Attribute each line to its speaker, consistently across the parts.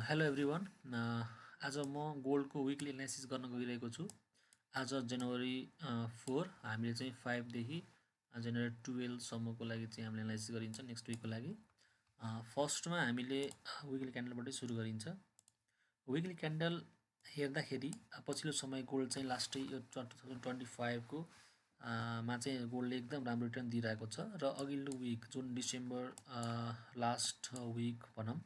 Speaker 1: Hello everyone. आज म गोल्डको विकली analysis गर्न गइरहेको छु। आज जनवरी 4 हामीले चाहिँ 5 देखि जनवरी 12 सम्मको लागि चाहिँ हामीले एनालाइसिस गरिन्छ नेक्स्ट विकको लागि। फर्स्टमा हामीले विकली क्यान्डलबाटै सुरु गरिन्छ। विकली क्यान्डल हेर्दाखेरि पछिल्लो समय गोल्ड चाहिँ लास्टै यो 2025 को मा चाहिँ गोल्डले एकदम राम्रो रिटर्न दिइरहेको छ र अघिल्लो विक जुन डिसेम्बर लास्ट विक भनौँ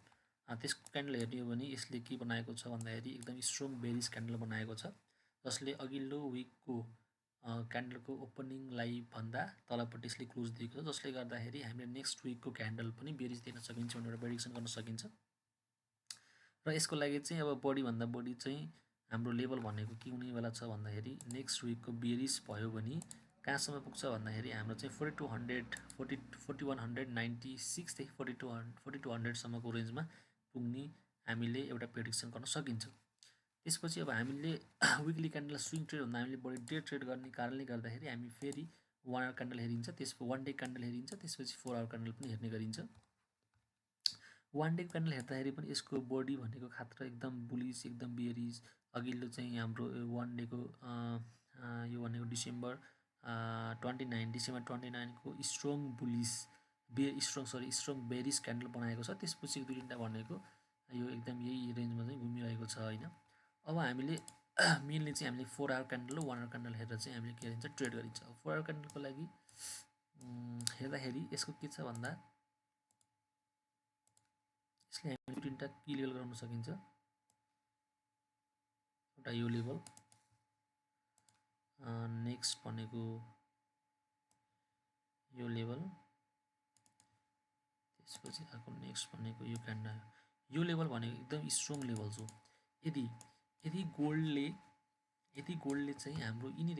Speaker 1: त्यसको क्यान्डल हेर्ने हो भने यसले के बनाएको छ भन्दाखेरि एकदम स्ट्रङ बेरिस क्यान्डल बनाएको छ, जसले अघिल्लो विकको क्यान्डलको ओपनिङलाई भन्दा तलपट्टि यसले क्लोज दिएको छ, जसले गर्दाखेरि हामीले नेक्स्ट विकको क्यान्डल पनि बेरिस दिन सकिन्छ भनेर प्रेडिक्सन गर्न सकिन्छ। र यसको लागि चाहिँ अब बढीभन्दा बढी चाहिँ हाम्रो लेभल भनेको के हुने बेला छ भन्दाखेरि नेक्स्ट विकको बेरिस भयो भने कहाँसम्म पुग्छ भन्दाखेरि हाम्रो चाहिँ 4196 देखि 4200सम्मको रेन्जमा पुग्ने हामीले एउटा प्रेडिक्सन गर्न सकिन्छ। त्यसपछि अब हामीले विकली क्यान्डल स्विङ ट्रेड भन्दा हामीले बढी डे ट्रेड गर्ने कारणले गर्दाखेरि हामी फेरि 1 आवर क्यान्डल हेरिन्छ, त्यसपछि 1 डे क्यान्डल हेरिन्छ, त्यसपछि 4 आवर क्यान्डल पनि हेर्ने गरिन्छ। 1 डे क्यान्डल हेर्दाखेरि पनि यसको बडी भनेको खात्र एकदम बुलिस एकदम बियरिस। अघिल्लो चाहिँ हाम्रो 1 डेको यो भनेको डिसेम्बर 29 को strong bullish strong berries candle बनाएको छ। त्यसपछि 2-3टा भनेको यो एकदम यही रेन्जमा चाहिँ घुमिरहेको छ होइन। अब हामीले मेनली चाहिँ हामीले 4 आवर क्यान्डल र 1 आवर क्यान्डल हेरेर चाहिँ हामीले के गरिन्छ ट्रेड गरिन्छ। 4 आवर क्यान्डलको लागि हेर्दाखेरि यसको के छ भन्दा यसले हामी 2-3टा की लेभल गराउन सकिन्छ। एउटा यो लेभल, नेक्स्ट भनेको यो लेभल, त्यसपछि अर्को नेक्स्ट भनेको यो क्यान्डल। यो लेभल भनेको एकदम स्ट्रङ लेभल छ। यदि गोल्डले चाहिँ हाम्रो यिनी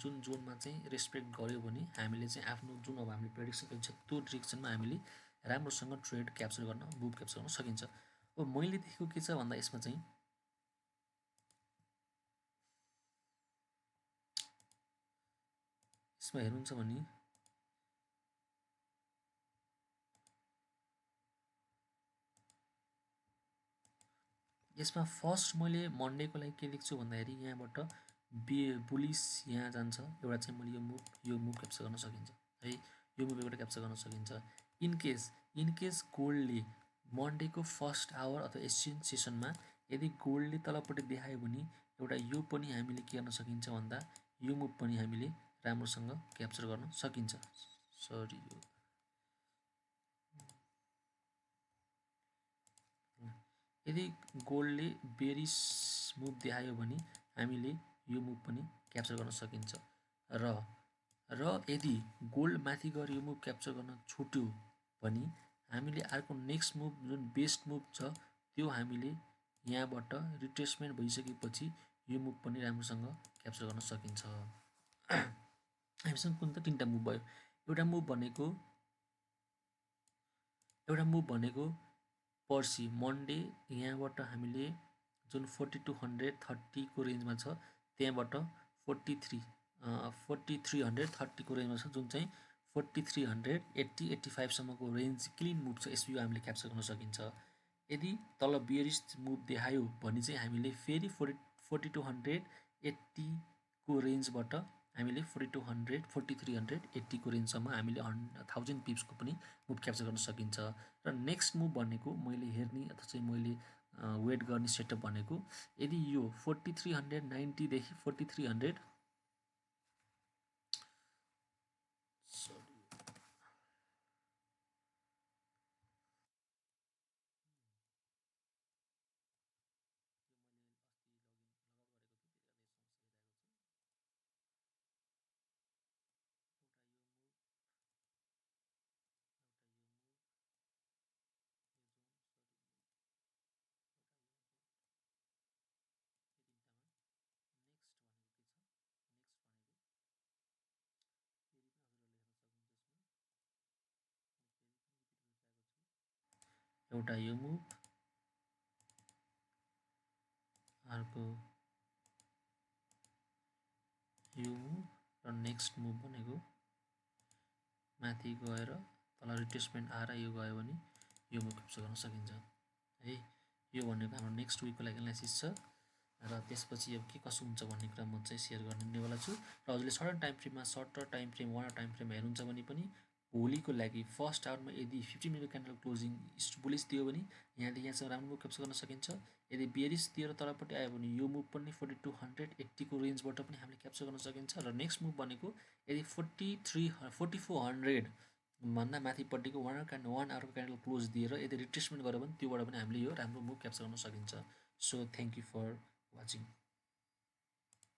Speaker 1: जुन जोनमा चाहिँ रेस्पेक्ट गर्यो भने हामीले चाहिँ आफ्नो जुन अब हामीले प्रेडिक्सन गरिन्छ त्यो डिरेक्सनमा हामीले राम्रोसँग ट्रेड क्याप्चर गर्न बुक क्याप्चर गर्न सकिन्छ। अब मैले देखेको के छ भन्दा यसमा चाहिँ यसमा हेर्नुहुन्छ भने यसमा फर्स्ट मैले मन्डेको लागि के लेख्छु भन्दाखेरि यहाँबाट बुलिस यहाँ जान्छ एउटा चाहिँ मैले यो मुभ क्याप्चर गर्न सकिन्छ है, यो मुभ एउटा क्याप्चर गर्न सकिन्छ। इनकेस गोल्डले मन्डेको फर्स्ट आवर अथवा एक्सचेन्ज सेसनमा यदि गोल्डले तलपट्टि देखायो भने एउटा यो पनि हामीले के गर्न सकिन्छ भन्दा यो मुभ पनि हामीले राम्रोसँग क्याप्चर गर्न सकिन्छ। सरी यदि गोल्डले बेरिस मुभ देखायो भने हामीले यो मुभ पनि क्याप्चर गर्न सकिन्छ। र यदि गोल्ड माथि गएर यो मुभ क्याप्चर गर्न छुट्यो भने हामीले अर्को नेक्स्ट मुभ जुन बेस्ट मुभ छ त्यो हामीले यहाँबाट रिट्रेसमेन्ट भइसकेपछि यो मुभ पनि राम्रोसँग क्याप्चर गर्न सकिन्छ। हामीसँग कुन त 3टा मुभ भयो। एउटा मुभ भनेको पर्सि मन्डे यहाँबाट हामीले जुन 4230 को रेन्जमा छ त्यहाँबाट 4330 को रेन्जमा छ, जुन चाहिँ 4380-85सम्मको रेन्ज क्लिन मुभ छ, यसो हामीले क्याप्चर गर्न सकिन्छ। यदि तल बियरिस मुभ देखायो भने चाहिँ हामीले फेरि 4280 को रेन्जबाट हामीले 4380 को रेन्जसम्म हामीले 1000 पिप्सको पनि मुभ क्याप्चर गर्न सकिन्छ। र नेक्स्ट मुभ भनेको मैले हेर्ने अथवा चाहिँ मैले वेट गर्ने सेटअप भनेको यदि यो 4390 देखि 4300 नेक्स्ट भनेको के छ, नेक्स्ट भनेको फेरि पनि हजुरहरूले हेर्न सक्नुहुन्छ। यसमा फेरि पनि रिपिट गरिरहेको छु, एउटा यो मुभ, अर्को यो मुभ र नेक्स्ट मुभ भनेको माथि गएर तल रिट्रेसमेन्ट आएर यो गयो भने यो मुभ क्याप्चर गर्न सकिन्छ है। यो भनेको हाम्रो नेक्स्ट विकको लागि एनालाइसिस छ र त्यसपछि अब के कसो हुन्छ भन्ने कुरा म चाहिँ सेयर गर्नेवाला छु। र हजुरले shorter time frame 1 hour time frame हेर्नुहुन्छ भने पनि भोलिको लागि फर्स्ट आवरमा यदि 15 मिनट क्यान्डल क्लोजिङ बुलिस दियो भने यहाँदेखि यहाँसम्म राम्रो मुभ क्याप्चर गर्न सकिन्छ। यदि बेरिस दिएर तलपट्टि आयो भने यो मुभ पनि 4280 को रेन्जबाट पनि हामीले क्याप्चर गर्न सकिन्छ। र नेक्स्ट मुभ भनेको यदि 4400 भन्दा माथिपट्टिको 1 आवरको क्यान्डल क्लोज दिएर यदि रिट्रेसमेन्ट गर्यो भने त्योबाट पनि हामीले यो राम्रो मुभ क्याप्चर गर्न सकिन्छ। So thank you for watching.